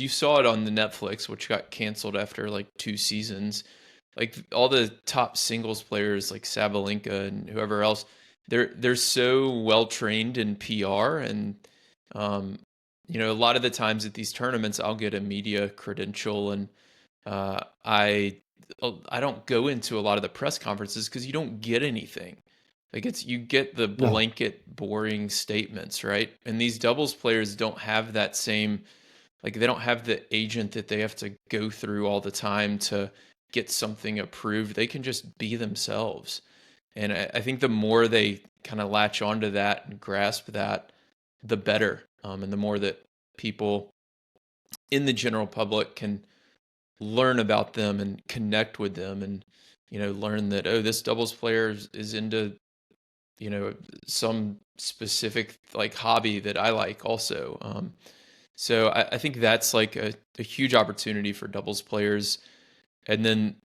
you saw it on the Netflix, which got canceled after like 2 seasons. Like all the top singles players like Sabalenka and whoever else, they're so well trained in PR and um, a lot of the times at these tournaments I'll get a media credential and uh, I I don't go into a lot of the press conferences because you don't get anything. Like you get the No. blanket boring statements, right? And these doubles players don't have that same like they don't have the agent that they have to go through all the time to get something approved. They can just be themselves. And I think the more they kind of latch onto that and grasp that, the better. And the more that people in the general public can learn about them and connect with them and, learn that, oh, this doubles player is into, some specific like hobby that I like also. So I think that's like a huge opportunity for doubles players. And then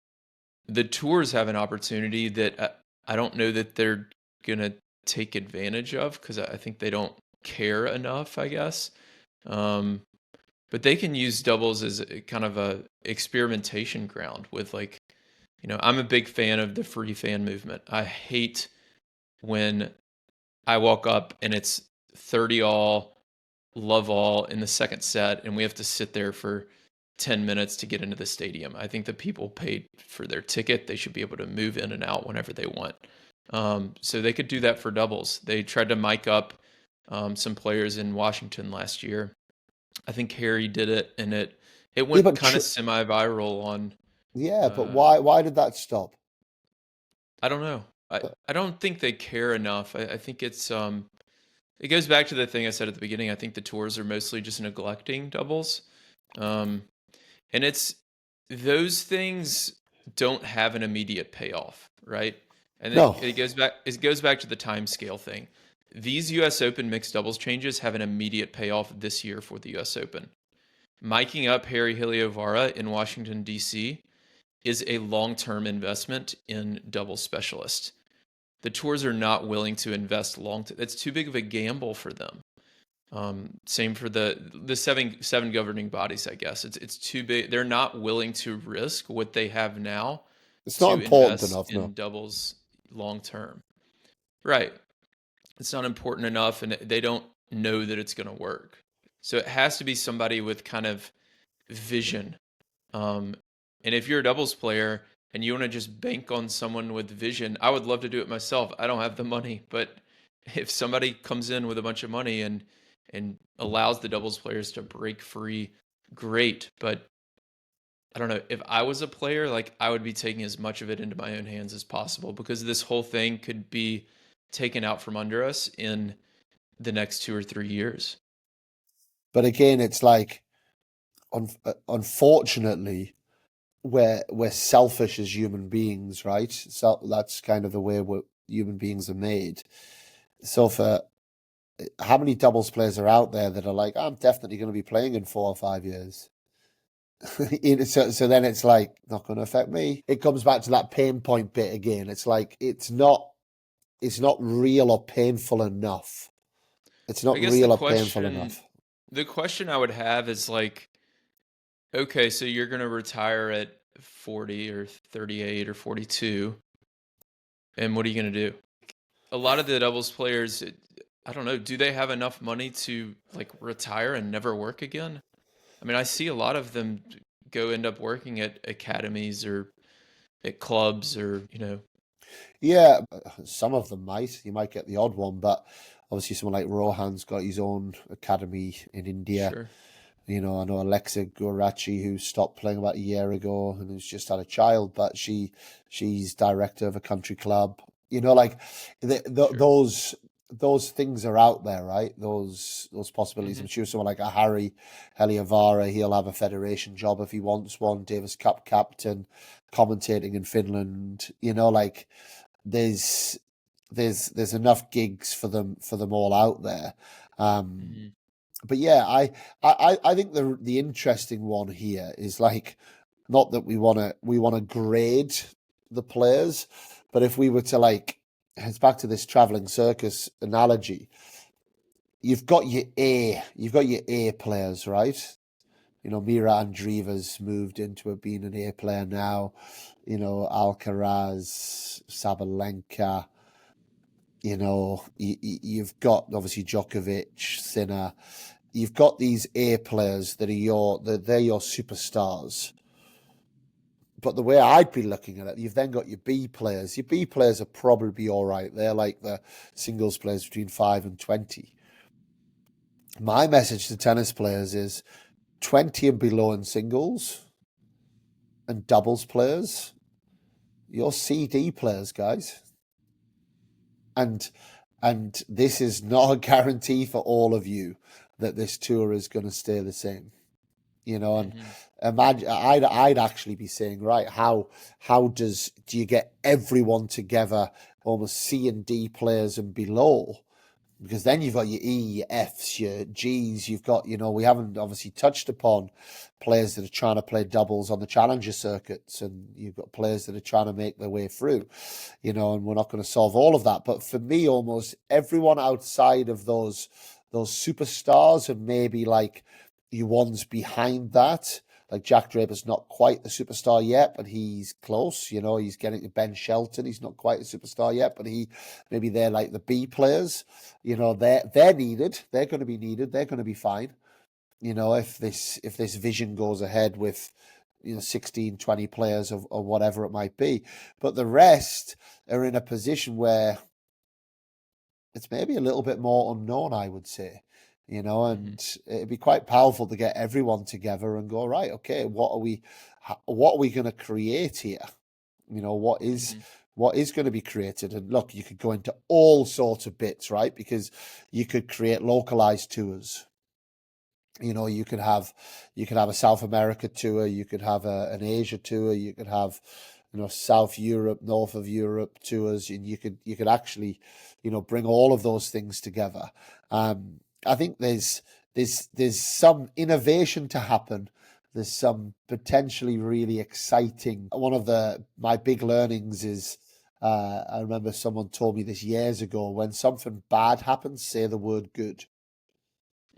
the tours have an opportunity that I don't know that they're gonna take advantage of because I think they don't care enough, I guess. Um, but they can use doubles as a kind of a experimentation ground with like, I'm a big fan of the free fan movement. I hate when I walk up and it's 30 all, love all in the second set, and we have to sit there for 10 minutes to get into the stadium. I think the people paid for their ticket. They should be able to move in and out whenever they want. So they could do that for doubles. They tried to mic up some players in Washington last year. I think Harry did it, and it Yeah, went kind of semi-viral on. but Uh, why did that stop? I don't know. I Uh, I don't think they care enough. I think it goes back to the thing I said at the beginning. I think the tours are mostly just neglecting doubles. Um, and it's those things don't have an immediate payoff, right? And No. it goes back to the time scale thing. These US Open mixed doubles changes have an immediate payoff this year for the US Open. Miking up Harry Heliovara in Washington D.C. is a long-term investment in double specialists. The tours are not willing to invest it's too big of a gamble for them. Same for the seven governing bodies, I guess. It's too big. They're not willing to risk what they have now It's not to important invest enough, no. in doubles long term. Right. It's not important enough and they don't know that it's going to work. So it has to be somebody with kind of vision. Um, and if you're a doubles player and you want to just bank on someone with vision, I would love to do it myself. I don't have the money, but if somebody comes in with a bunch of money and allows the doubles players to break free, great. But I don't know, if I was a player, like I would be taking as much of it into my own hands as possible because this whole thing could be taken out from under us in the next 2 or 3 years. But again, it's like, unfortunately, we're selfish as human beings, right? So that's kind of the way human beings are made. So for how many doubles players are out there that are like, I'm definitely going to be playing in 4 or 5 years? So then it's like not going to affect me. It comes back to that pain point bit again. It's like it's not real or painful enough. It's I not guess the real or painful question enough. the question I would have is like, okay, so you're going to retire at 40 or 38 or 42, and what are you going to do? A lot of the doubles players, I don't know, do they have enough money to like retire and never work again? I mean, I see a lot of them go end up working at academies or at clubs or, Yeah, some of them might. You might get the odd one, but obviously someone like Rohan's got his own academy in India. sure, I know Alexa Gorachi, who stopped playing about a year ago and who's just had a child, but she's director of a country club. Like sure. those things are out there, right? Those possibilities. Hmm. I'm sure someone like a Harry Heliavara, he'll have a federation job if he wants one. Davis Cup captain, commentating in Finland. Like there's there's enough gigs for them all out there. Um, Hmm. but yeah, I think the interesting one here is like not that we wanna grade the players, but if we were to like it's back to this traveling circus analogy, you've got your A players, right? Mira Andreeva's moved into it being an A player now. Alcaraz, Sabalenka. You've got obviously Djokovic, Sinner. You've got these A players that they're your superstars. But the way I'd be looking at it, you've then got your B players. Your B players are probably all right. They're like the singles players between 5 and 20. My message to tennis players is 20 and below in singles and doubles players. You're CD players, guys. And this is not a guarantee for all of you that this tour is going to stay the same. And imagine I'd actually be saying, right, how do you get everyone together, almost C and D players and below? Because then you've got your E, your Fs, your Gs. You've got, we haven't obviously touched upon players that are trying to play doubles on the challenger circuits, and you've got players that are trying to make their way through, and we're not going to solve all of that. But for me, almost everyone outside of those superstars, and maybe like your ones behind that, like Jack Draper's not quite the superstar yet, but he's close. He's getting to Ben Shelton. He's not quite a superstar yet, but maybe they're like the B players. They're needed. They're going to be needed. They're going to be fine. If this vision goes ahead with 16, 20 players or whatever it might be. But the rest are in a position where it's maybe a little bit more unknown, I would say. And it'd be quite powerful to get everyone together and go, right, okay, what are we going to create here? What is going to be created? And look, you could go into all sorts of bits, right? Because you could create localized tours. You could have a South America tour, you could have an Asia tour, you could have South Europe, North of Europe tours, and you could actually bring all of those things together. I think there's some innovation to happen. There's some potentially really exciting. One of my big learnings is I remember someone told me this years ago: when something bad happens, say the word good.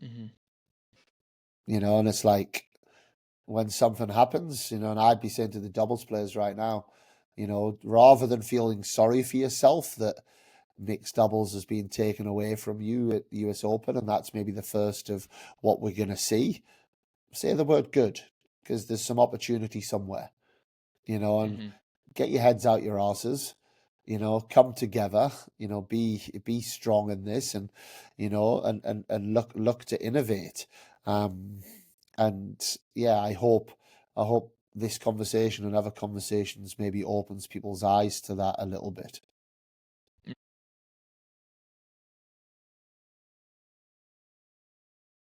And it's like when something happens, and I'd be saying to the doubles players right now, rather than feeling sorry for yourself that mixed doubles has been taken away from you at the US Open, and that's maybe the first of what we're going to see, say the word good, because there's some opportunity somewhere, and get your heads out your asses, come together, be strong in this, and, and look to innovate. And yeah, I hope this conversation and other conversations maybe opens people's eyes to that a little bit.